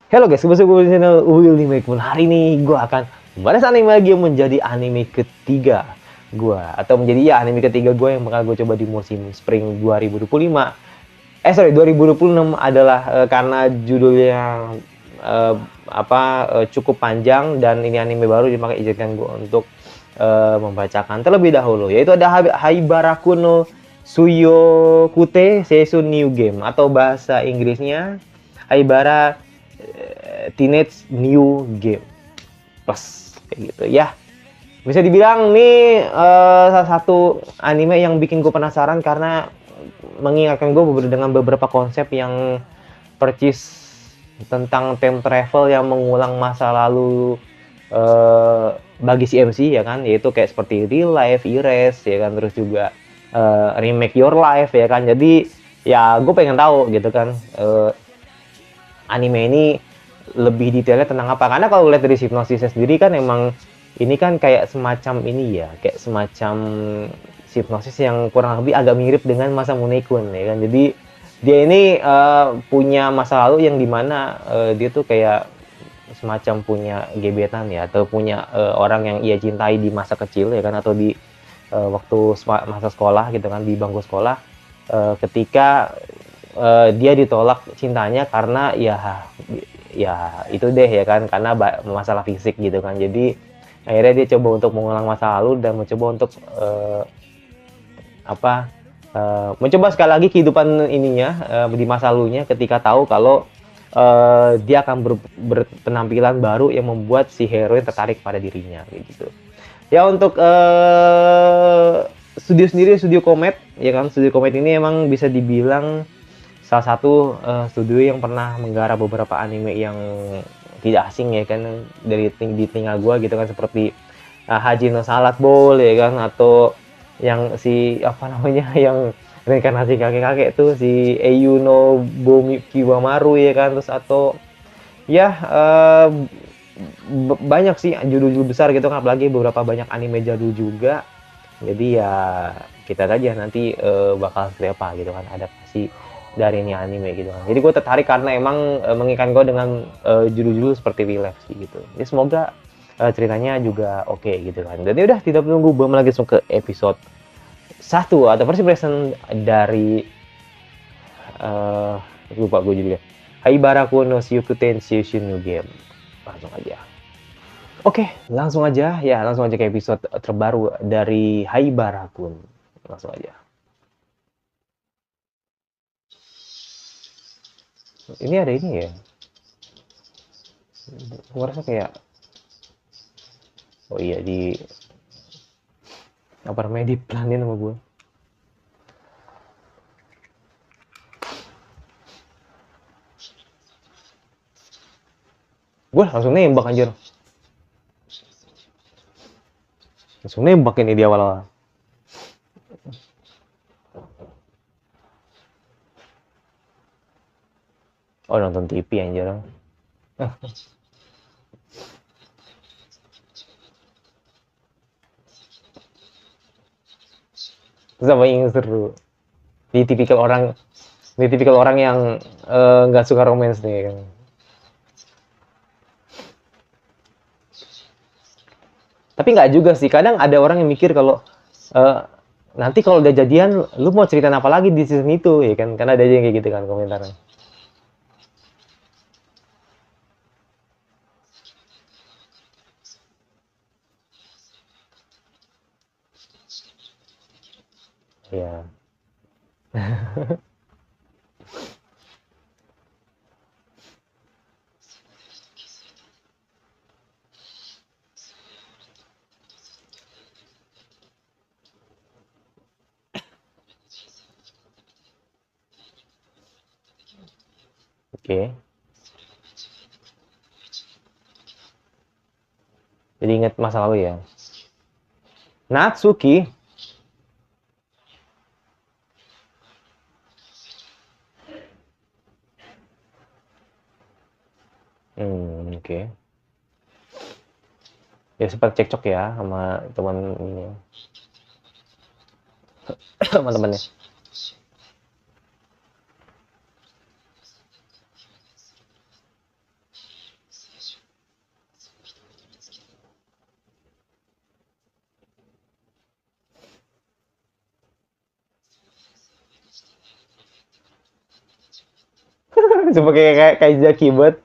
Halo guys, kembali lagi di channel Willy Makemoon. Hari ini gue akan membahas anime lagi yang menjadi anime ketiga gue, atau menjadi anime ketiga gue yang bakal gue coba di musim Spring 2025. 2026 adalah karena judulnya eh, cukup panjang dan ini anime baru, maka izinkan gue untuk membacakan terlebih dahulu, yaitu ada Haibaraku no Suyokute Season New Game, atau bahasa Inggrisnya Haibara Teenage New Game Plus, kayak gitu ya. Bisa dibilang nih salah satu anime yang bikin gue penasaran karena mengingatkan gue dengan beberapa konsep yang percis tentang time travel yang mengulang masa lalu bagi si MC ya kan, yaitu kayak seperti Real Life, Erase ya kan, terus juga Remake Your Life ya kan. Jadi ya gue pengen tahu gitu kan, anime ini lebih detailnya tentang apa, karena kalau lihat dari hipnosisnya sendiri kan emang ini kan kayak semacam ini ya, kayak semacam hipnosis yang kurang lebih agak mirip dengan masa Munekun ya kan. Jadi dia ini punya masa lalu yang dimana dia tuh kayak semacam punya gebetan ya, atau punya orang yang ia cintai di masa kecil ya kan, atau di waktu masa sekolah gitu kan, di bangku sekolah, ketika dia ditolak cintanya karena ya itu deh ya kan, karena masalah fisik gitu kan. Jadi akhirnya dia coba untuk mengulang masa lalu dan mencoba untuk mencoba sekali lagi kehidupan ininya di masa lalunya, ketika tahu kalau dia akan berpenampilan baru yang membuat si heroin tertarik pada dirinya kayak gitu. Ya, untuk studio sendiri, Studio Comet ya kan. Studio Comet ini emang bisa dibilang salah satu studio yang pernah menggarap beberapa anime yang tidak asing ya kan, dari di telinga gue gitu kan, seperti Haji no Salad Bowl ya kan, atau yang si apa namanya yang reinkarnasi kakek-kakek tuh, si Eiyu no Bomi Kiwamaru ya kan, terus atau ya banyak sih judul-judul besar gitu kan, apalagi beberapa banyak anime jadul juga. Jadi ya kita aja nanti bakal seperti apa gitu kan adaptasi dari ini anime gitu kan. Jadi gue tertarik karena emang mengingatkan gue dengan judul-judul seperti Real Life sih gitu. Jadi semoga ceritanya juga oke gitu kan. Dan udah tidak menunggu, belum lagi langsung ke episode satu atau versi present dari uh, lupa gue judulnya. Haibaraku no Shiyukuten Seishun New Game. Langsung aja. Oke, langsung aja ya, langsung aja ke episode terbaru dari Haibara-kun. Langsung aja. Ini ada ini ya. Gue rasa kayak, oh iya, di apa namanya, diplanin sama gue. Gue langsung nembak anjir. Langsung nembak ini di awal-awal. Oh, nonton TV anjir. Terus apa yang seru? Di tipikal orang, yang nggak suka romance nih kan. Tapi nggak juga sih. Kadang ada orang yang mikir kalau eh, nanti kalau udah jadian, lu mau cerita apa lagi di season itu ya kan? Karena ada aja yang kayak gitu kan komentarnya. Ya. Oke. Jadi ingat masa lalu ya. Natsuki. Oke. Ya sempat cekcok ya sama teman ini, teman-temannya. Cuma kayak Zaki buat.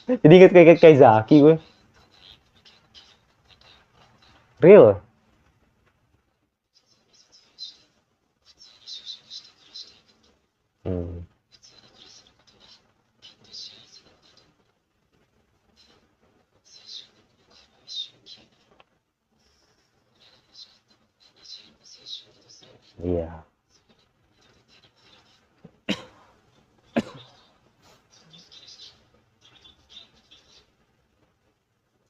Jadi inget kayak Zaki gue. Real. Hmm. Iya.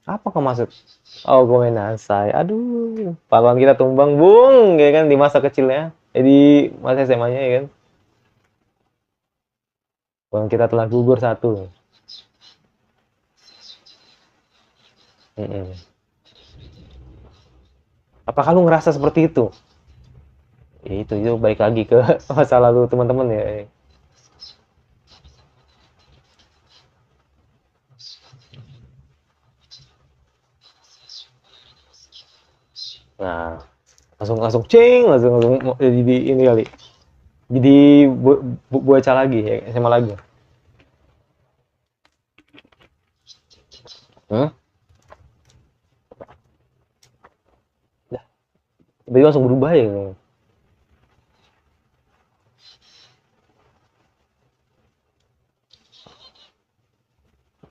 Apa kau maksud? Oh, gue main Nasai. Aduh, pahlawan kita tumbang, Bung, ya kan di masa kecilnya. Jadi masa SMA-nya ya kan. Pahlawan kita telah gugur satu. Mm-mm. Apakah lu ngerasa seperti itu? Ya, itu balik lagi ke masa lalu teman-teman ya. Nah, langsung langsung cing, langsung jadi ini kali. Jadi bocah lagi ya, SMA lagi. Hmm? Dah, tiba langsung berubah ya.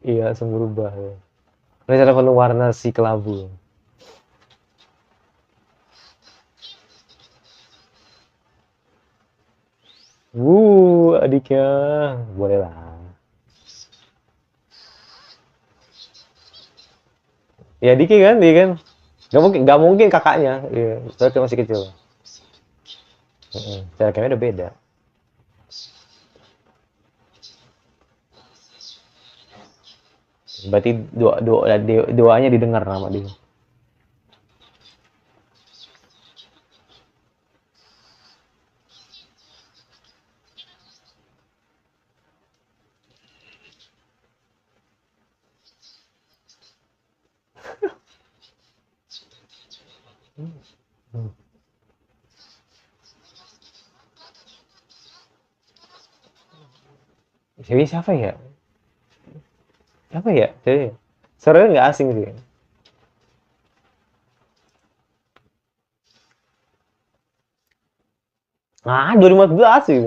Iya, langsung berubah ya. Rencana penuh warna si kelabu. Adiknya. Boleh lah. Ya Diki kan, dia kan. Gak mungkin kakaknya. Iya, berarti masih kecil. Cara kayaknya udah beda. Berarti doanya didengar sama dia. Jadi siapa ya? Siapa ya? Jadi sebenarnya nggak asing sih. Nah, 2014 sih.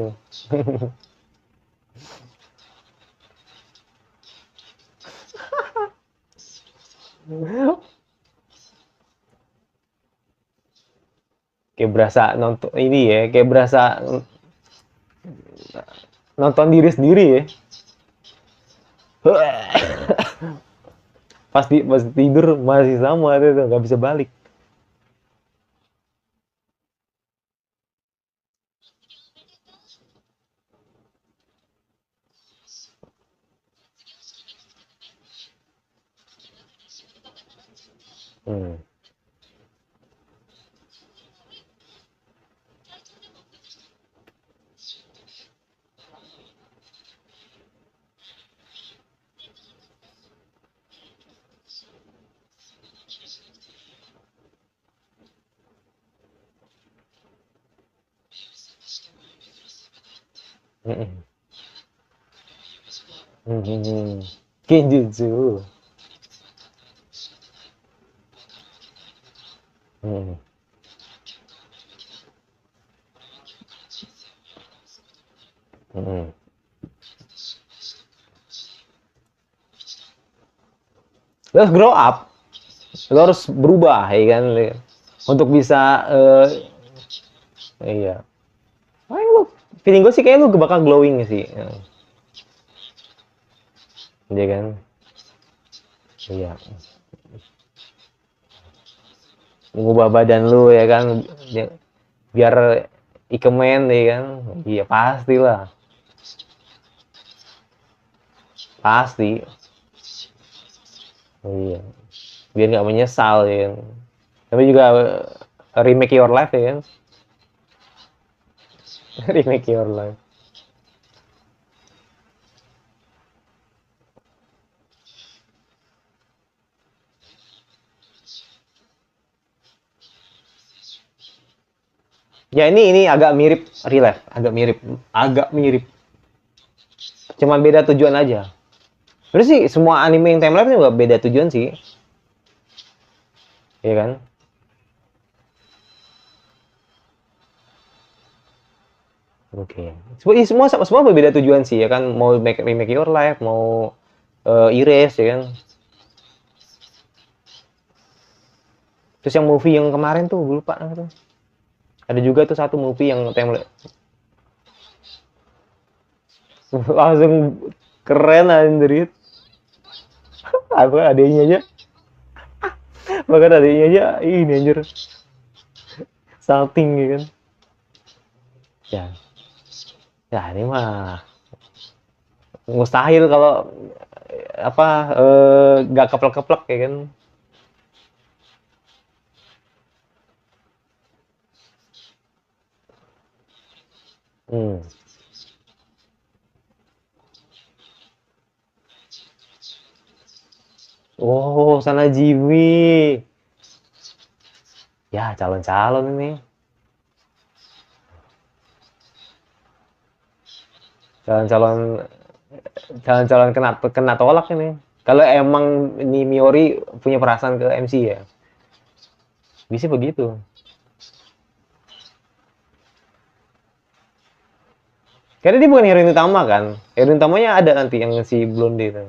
Kayak berasa nonton ini ya, kayak berasa nonton diri sendiri ya. Pas tidur masih sama itu nggak bisa balik. Hmm. Hmm. Hmm. Kenjutsu. Hmm. Hmm. Terus grow up, lo harus berubah ya kan, untuk bisa iya. Lu, feeling gue sih kayak lu bakal glowing sih, iya kan, iya. Mengubah badan lu ya kan, biar ikemen ya kan, iya pastilah, pasti, iya. Biar nggak menyesal ya kan. Tapi juga remake your life ya kan, remake your life. Ya ini agak mirip real life, agak mirip, agak mirip. Cuma beda tujuan aja. Terus sih semua anime yang time lapse juga beda tujuan sih. Iya kan? Oke. Semua berbeda tujuan sih ya kan. Mau remake Your Life, mau Erase ya kan. Terus yang movie yang kemarin tuh gue lupa tuh. Ada juga tuh satu movie yang time langsung keren anjir. Apa adanya aja. Bahkan adanya aja ini anjir. Salting ya kan. Ya. Ya ini mah mustahil kalau apa gak keplek-keplek ya kan. Hmm. Oh, sana Jimmy. Ya, calon-calon ini. Calon-calon calon-calon kena tolak ini. Kalau emang ini Miori punya perasaan ke MC ya. Bisa begitu. Karena dia bukan heroin utama kan. Heroin utamanya ada nanti yang si Blonde itu.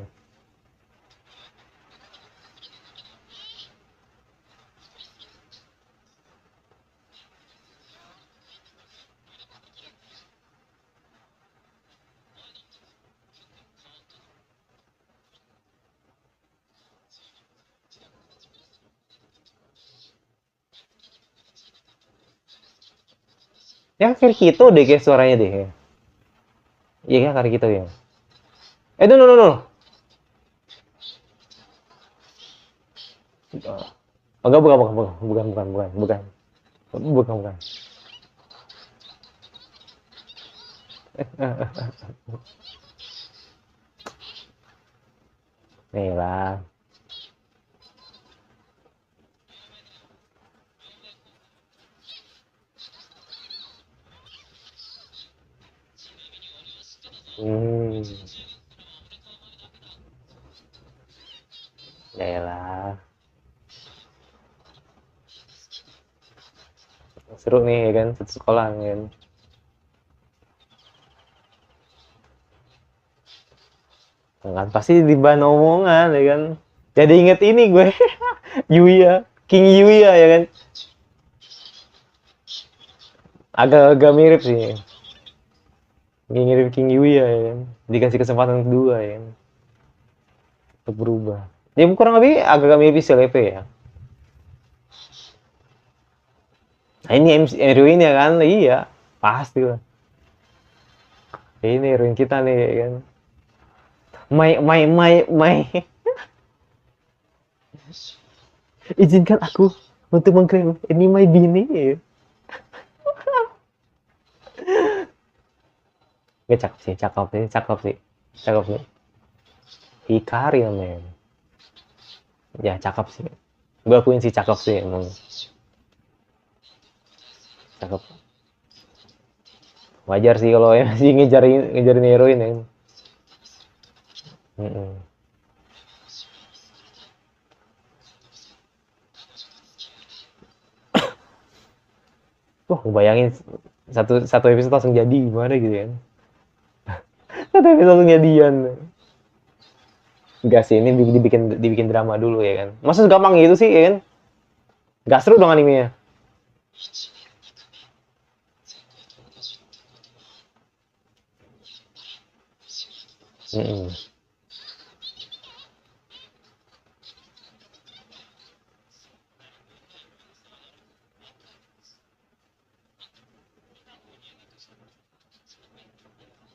Ya kayak gitu deh kayak suaranya deh. Iya kan kayak gitu ya. No no no no. Enggak bukan. Bukan. Nih lah. Hmm. Ya lah. Seru nih ya kan satu sekolah kan. Kan pasti di bahan omongan ya kan. Jadi inget ini gue. Yuya, King Yuya ya kan. Agak-agak mirip sih. Mirip King Yuya ya kan. Dikasih kesempatan kedua ya kan. Untuk berubah. Dia kurang lebih agak mirip Celepe ya. Nah, ini MC heroin ya kan. Iya, pasti lah. Ini heroin kita nih ya kan. Mai. Izinkan aku untuk mengklaim ini my bini. Gak cakep sih. Hikari men. Ya cakep sih. Gue akuin sih cakep sih emang. Cakep. Wajar sih kalau ya masih ngejarin heroin ya. Wah, bayangin satu episode langsung jadi gimana gitu kan. Satu episode langsung jadian. Enggak sih, ini dibikin drama dulu ya kan. Masa gampang gitu sih ya kan? Gak seru dong animenya.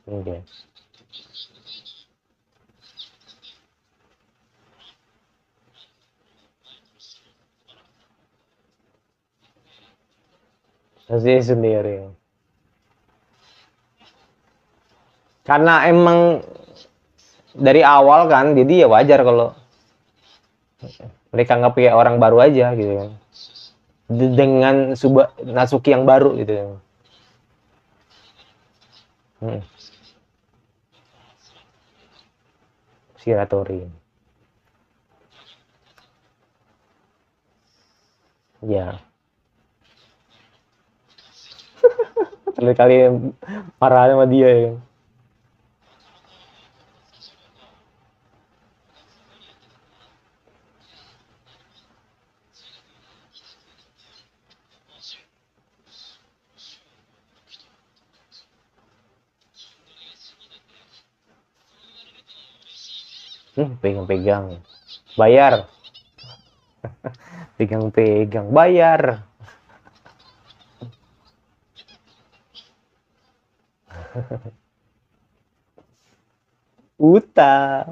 Oke. Pasti sendiri. Karena emang dari awal kan, jadi ya wajar kalau mereka nggak kayak orang baru aja gitu kan. Dengan Natsuki yang baru gitu kan. Shiratori. Ya, terlalu kali marah sama dia ya. Pegang-pegang. Bayar. Pegang-pegang. Bayar. Uta.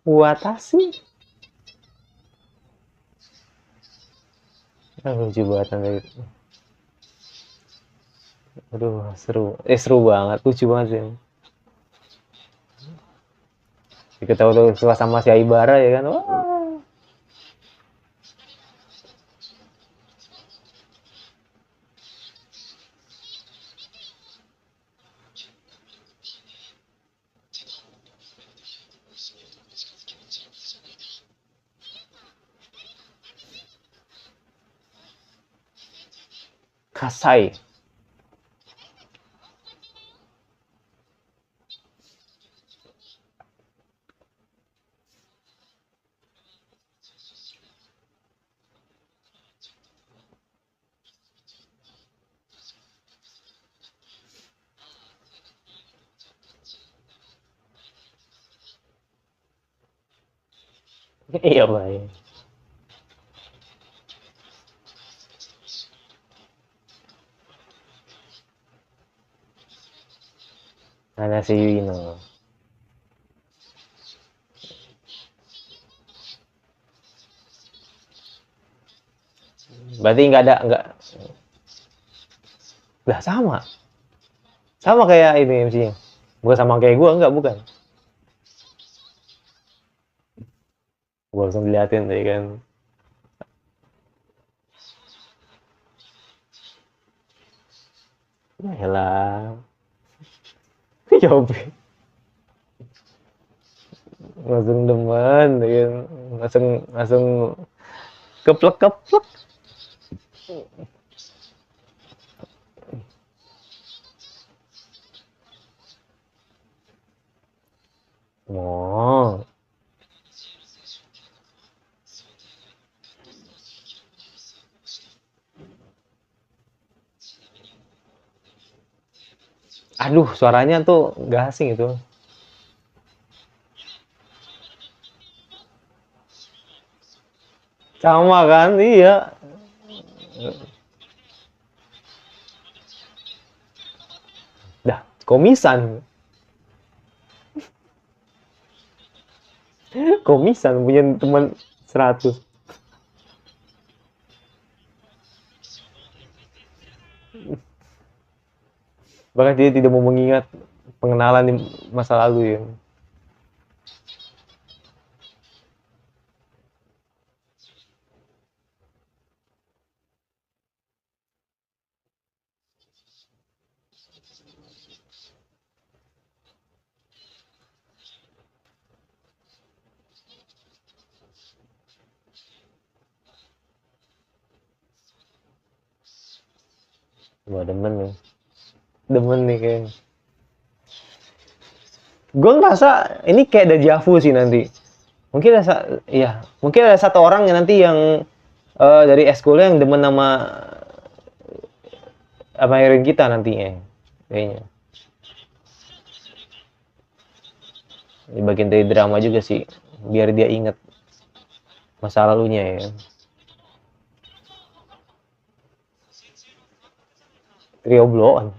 Watashi. Lucu banget nanti. Aduh, seru. Seru banget. Lucu banget sih. Kita udah suka sama si Aibara ya kan. Wah. Kasai. Iya, baik. Ada si Yuino. Berarti nggak ada, nggak. Lah sama. Sama kayak ini MC-nya. Bukan sama kayak gue, enggak, bukan. Gue langsung diliatin tadi kan. Yalah. Jawab. Langsung demen, ya kan. Langsung langsung keplek-keplek. Oh. Aduh, suaranya tuh gak asing itu. Sama kan? Iya. Dah, komisan. Komisan punya teman 100. Bahkan dia tidak mau mengingat pengenalan di masa lalu ya. Wah, demen nih. Demen nih kayaknya. Gue ngerasa ini kayak dejavu sih nanti. Mungkin ada, ya, mungkin ada satu orang yang nanti yang dari eskulnya yang demen sama Irin kita nantinya, kayaknya. Ini bagian dari drama juga sih, biar dia inget masa lalunya ya. Trio blow-on.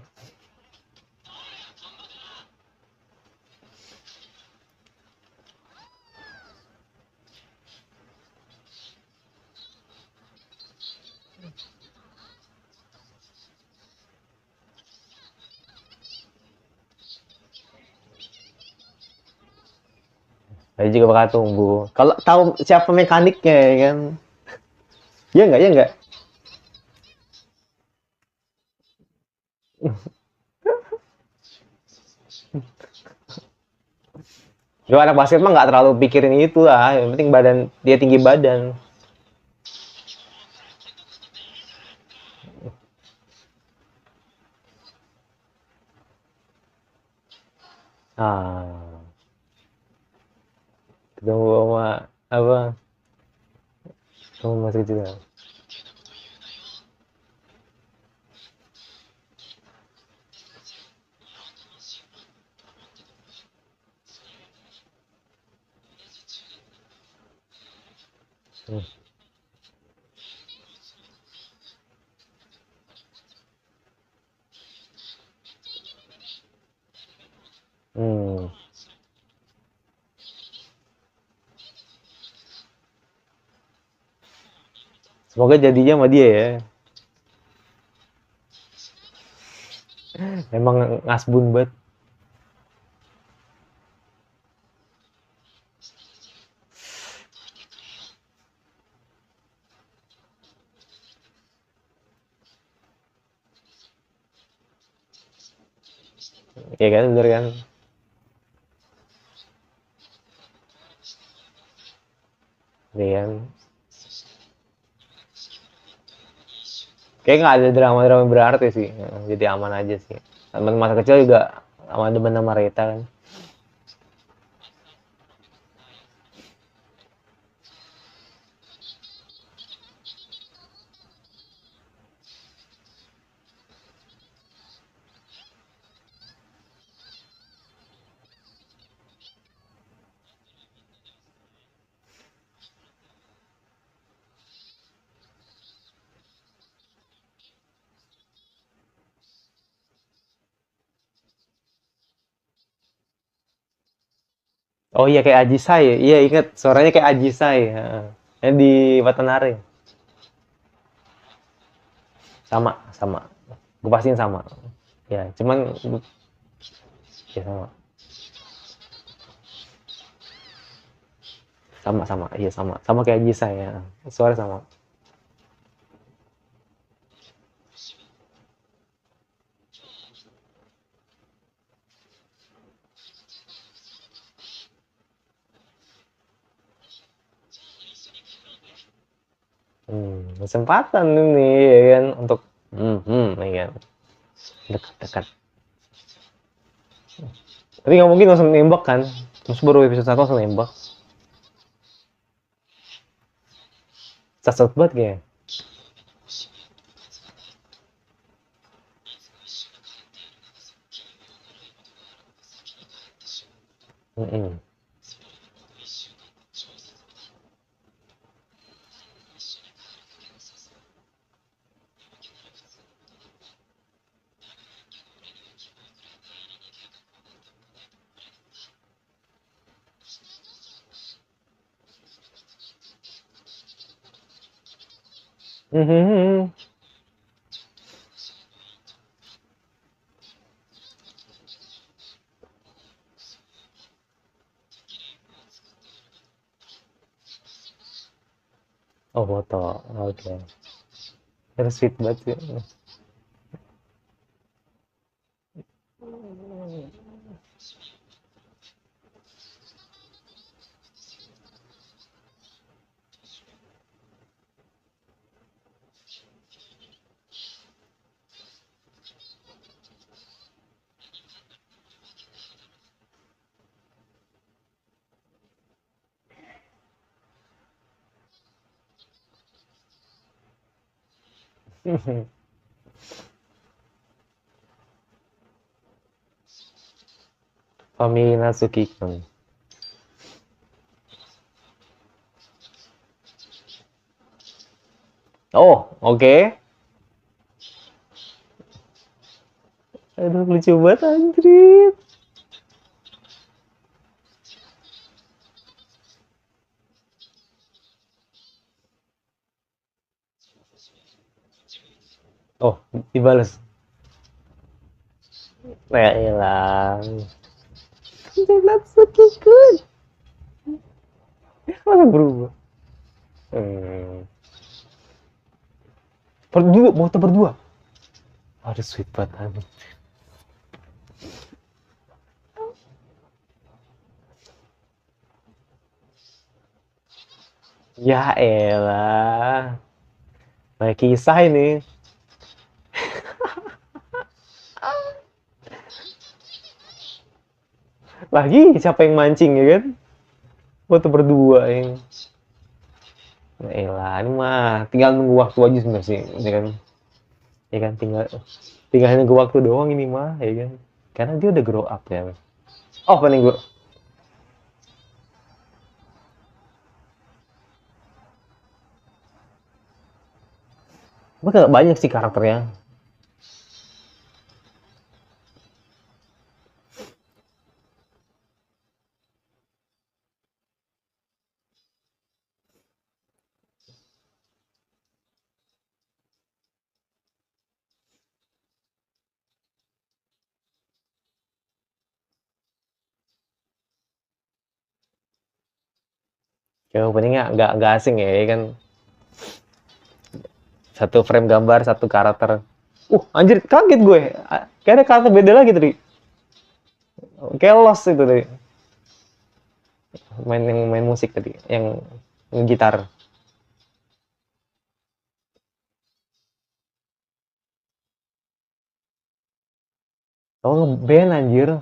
Saya juga bakal tunggu. Kalau tahu siapa mekaniknya ya kan. Iya nggak, ya nggak? Gue anak basket mah nggak terlalu pikirin itu lah, yang penting badan dia tinggi badan. Ah, ketemu sama apa? Kamu masih juga. Hmm. Hmm. Semoga jadinya sama dia ya. Emang ngasbun banget. Ya kan, bener kan? Ya kan? Kayak nggak ada drama-drama berarti sih. Jadi aman aja sih. Teman masa kecil juga sama demen sama Rita kan. Oh iya kayak Ajisai. Iya inget suaranya kayak Ajisai. Heeh. Yang di Watanabe. Sama, sama. Gue pastiin sama. Ya, cuman ya sama. Sama sama. Iya sama. Sama kayak Ajisai ya. Suara sama. Kesempatan ini ya kan untuk ya kan. Dekat-dekat. Tapi nggak mungkin langsung nembak kan. Terus baru episode 1 langsung nembak. Sasot banget kayaknya. Mm-mm. Mhm. Oh foto, oke. Terus sweet banget sih. Family Natsuki-kun. Oh, oke. Aduh lucu banget anjir. Oh, dibales. Ya elah. Natsuki-kun. Masa berubah? Hmm. Berdua, foto berdua. Aduh sweet banget. Ya elah, banyak kisah ini. Lagi siapa yang mancing ya kan? Foto berdua yang. Ya elah, ini mah tinggal nunggu waktu aja sebenarnya sih, ya kan? Ya kan tinggal tinggal nunggu waktu doang ini mah, ya kan? Karena dia udah grow up ya. Oh, apa nih gua? Gua banyak sih karakternya. Ya openingnya nggak asing ya, ya kan? Satu frame gambar, satu karakter. Anjir, kaget gue. Kayak ada karakter beda lagi tadi. Kayak Lost itu tadi. Main musik tadi, yang gitar. Oh, band anjir.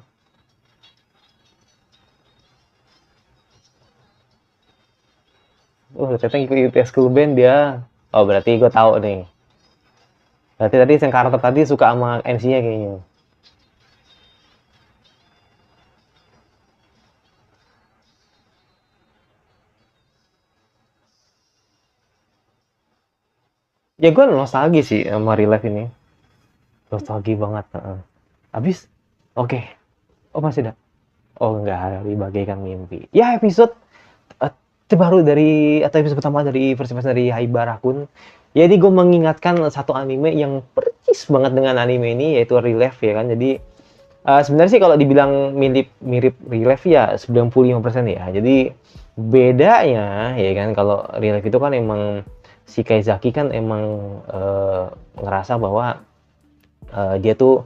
Ternyata ngikut school band dia. Oh, berarti gue tahu nih. Berarti tadi yang karakter tadi suka sama MC-nya kayaknya. Ya gue nostalgia sih sama Relive ini. Nostalgia banget. Habis? Oke. Okay. Oh masih ada? Oh enggak, bagaikan mimpi. Ya episode uh, terbaru dari atau episode pertama dari versi dari Haibara Kun. Jadi gue mengingatkan satu anime yang persis banget dengan anime ini yaitu Relive ya kan. Jadi sebenarnya sih kalau dibilang mirip Relive ya 95% ya. Jadi bedanya ya kan kalau Relive itu kan emang si Kaizaki kan emang ngerasa bahwa dia tuh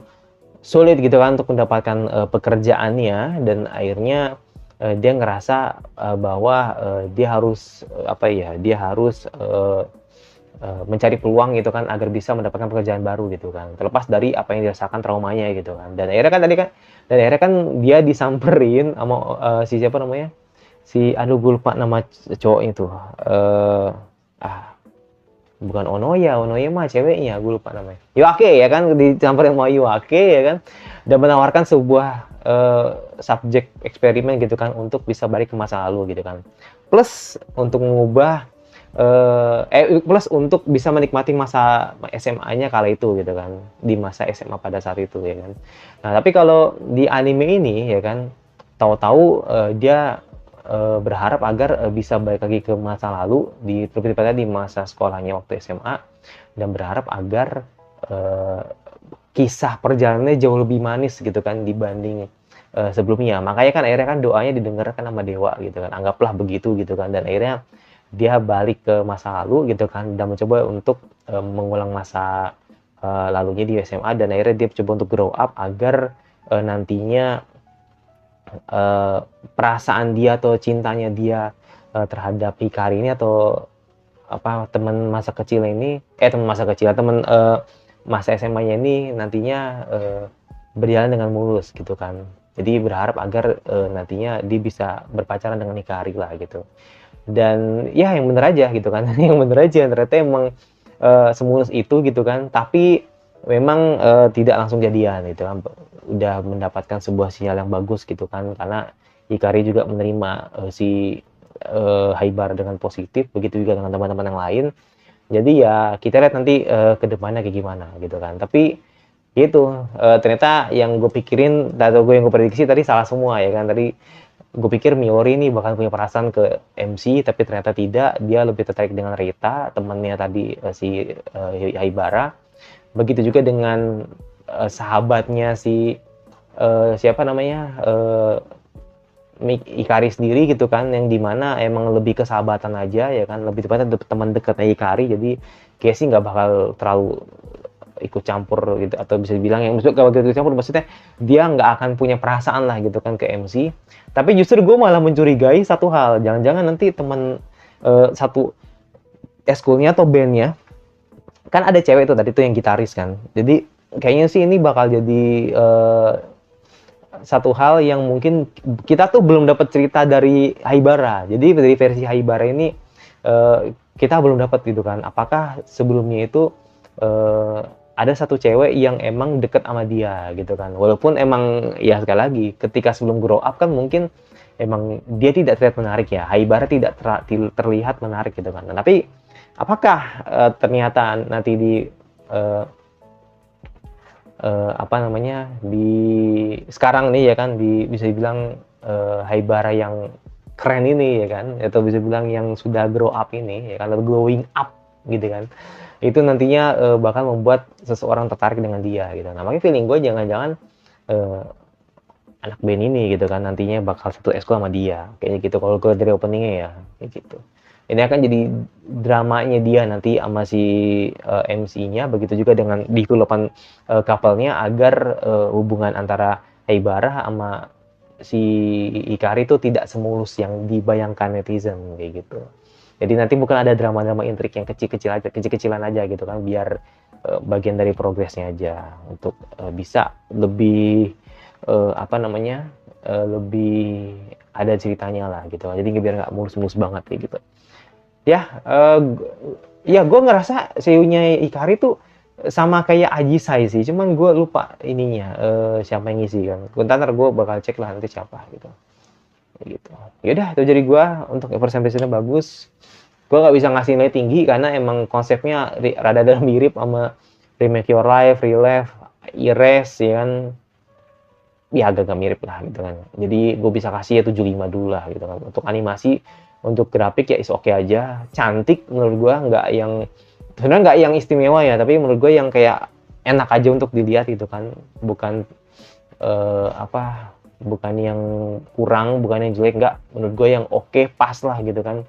sulit gitu kan untuk mendapatkan pekerjaannya dan akhirnya dia ngerasa bahwa dia harus apa ya dia harus mencari peluang gitu kan agar bisa mendapatkan pekerjaan baru gitu kan terlepas dari apa yang dirasakan traumanya gitu kan dan akhirnya kan dia disamperin sama si siapa namanya si aduh gue lupa nama cowoknya tuh ah bukan Onoya mah ceweknya gue lupa namanya Yuake ya kan disamperin sama Yuake ya kan dan menawarkan sebuah subjek eksperimen gitu kan untuk bisa balik ke masa lalu gitu kan plus untuk mengubah plus untuk bisa menikmati masa SMA-nya kala itu gitu kan di masa SMA pada saat itu ya kan nah tapi kalau di anime ini ya kan tahu-tahu dia berharap agar bisa balik lagi ke masa lalu lebih tepatnya di masa sekolahnya waktu SMA dan berharap agar kisah perjalanannya jauh lebih manis gitu kan dibanding sebelumnya makanya kan akhirnya kan doanya didengarkan sama dewa gitu kan anggaplah begitu gitu kan dan akhirnya dia balik ke masa lalu gitu kan dan mencoba untuk mengulang masa lalunya di SMA dan akhirnya dia coba untuk grow up agar nantinya perasaan dia atau cintanya dia terhadap Hikari ini atau apa teman masa kecil ini teman masa kecil teman masa SMA-nya ini nantinya berjalan dengan mulus gitu kan jadi berharap agar nantinya dia bisa berpacaran dengan Hikari lah gitu dan ya yang bener aja gitu kan yang bener aja ternyata emang semulus itu gitu kan tapi memang tidak langsung jadian gitu kan udah mendapatkan sebuah sinyal yang bagus gitu kan karena Hikari juga menerima si Haibar dengan positif begitu juga dengan teman-teman yang lain jadi ya kita lihat nanti ke depannya kayak gimana gitu kan tapi gitu ternyata yang gue pikirin atau yang gue prediksi tadi salah semua ya kan tadi gue pikir Miori ini bakal punya perasaan ke MC tapi ternyata tidak dia lebih tertarik dengan Rita temannya tadi si Haibara begitu juga dengan sahabatnya si siapa namanya Ikari sendiri gitu kan yang dimana emang lebih ke sahabatan aja ya kan lebih tepatnya teman dekatnya Ikari jadi kayak sih nggak bakal terlalu ikut campur gitu, atau bisa dibilang yang maksud kalau ikut campur maksudnya dia nggak akan punya perasaan lah gitu kan ke MC. Tapi justru gue malah mencurigai satu hal, jangan-jangan nanti teman satu eskulnya atau bandnya, kan ada cewek tuh tadi tuh yang gitaris kan. Jadi kayaknya sih ini bakal jadi satu hal yang mungkin kita tuh belum dapat cerita dari Haibara. Jadi dari versi Haibara ini kita belum dapat gitu kan. Apakah sebelumnya itu ada satu cewek yang emang deket sama dia gitu kan. Walaupun emang ya sekali lagi ketika sebelum grow up kan mungkin emang dia tidak terlihat menarik ya. Haibara tidak terlihat menarik gitu kan. Nah, tapi apakah ternyata nanti di apa namanya, di sekarang nih ya kan, bisa dibilang Haibara yang keren ini ya kan, atau bisa bilang yang sudah grow up ini ya kan, atau glowing up gitu kan, itu nantinya bakal membuat seseorang tertarik dengan dia gitu. Nah makanya feeling gue jangan-jangan anak band ini gitu kan nantinya bakal satu eskul sama dia kayaknya gitu, kalau gue dari openingnya ya kayak gitu. Ini akan jadi dramanya dia nanti sama si MC-nya, begitu juga dengan developan couple-nya agar hubungan antara Haibara sama si Hikari itu tidak semulus yang dibayangkan netizen kayak gitu. Jadi nanti bukan ada drama-drama intrik yang kecil-kecilan aja gitu kan, biar bagian dari progresnya aja untuk bisa lebih apa namanya, lebih ada ceritanya lah gitu. Jadi biar nggak mulus-mulus banget kayak gitu. Ya, ya gue ngerasa seiyunya Hikari tuh sama kayak Ajisai sih, cuman gue lupa ininya siapa yang ngisi kan. Ntar gue bakal cek lah nanti siapa gitu. Kayak gitu. Yaudah itu jadi gue untuk representasinya bagus. Gue nggak bisa ngasih nilai tinggi karena emang konsepnya rada mirip sama Remake Your Life, Real Life, Erase ya kan. Ya agak-agak mirip lah gitu kan. Jadi gue bisa kasih ya 75 dulu lah gitu kan. Untuk animasi, untuk grafik ya is oke aja, cantik menurut gue, nggak yang sebenarnya nggak yang istimewa ya, tapi menurut gue yang kayak enak aja untuk dilihat gitu kan, bukan apa, bukan yang kurang, bukan yang jelek, nggak, menurut gue yang oke, pas lah gitu kan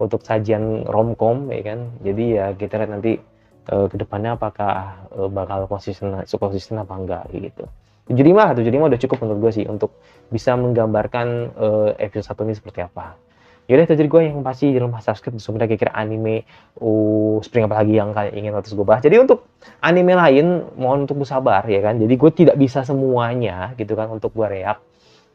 untuk sajian romcom ya kan. Jadi ya kita lihat nanti kedepannya apakah bakal konsisten apa enggak gitu. 75 udah cukup menurut gue sih untuk bisa menggambarkan episode 1 ini seperti apa. Yaudah itu jadi gue yang pasti jangan lupa subscribe sebenarnya kira-kira anime spring apa lagi yang kalian ingin terus gue bahas. Jadi untuk anime lain mohon untuk bersabar ya kan. Jadi gue tidak bisa semuanya gitu kan untuk gue react.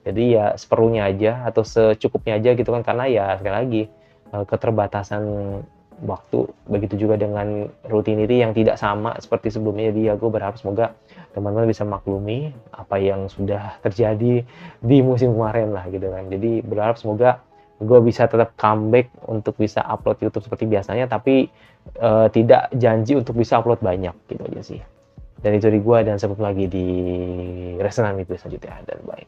Jadi ya seperlunya aja atau secukupnya aja gitu kan, karena ya sekali lagi keterbatasan waktu, begitu juga dengan rutinity yang tidak sama seperti sebelumnya. Jadi ya gue berharap semoga teman-teman bisa maklumi apa yang sudah terjadi di musim kemarin lah gitu kan. Jadi berharap semoga gue bisa tetap comeback untuk bisa upload YouTube seperti biasanya, tapi tidak janji untuk bisa upload banyak gitu aja sih. Dan itu dari gue, dan sampai lagi di Resonan Minggu selanjutnya, dan bye.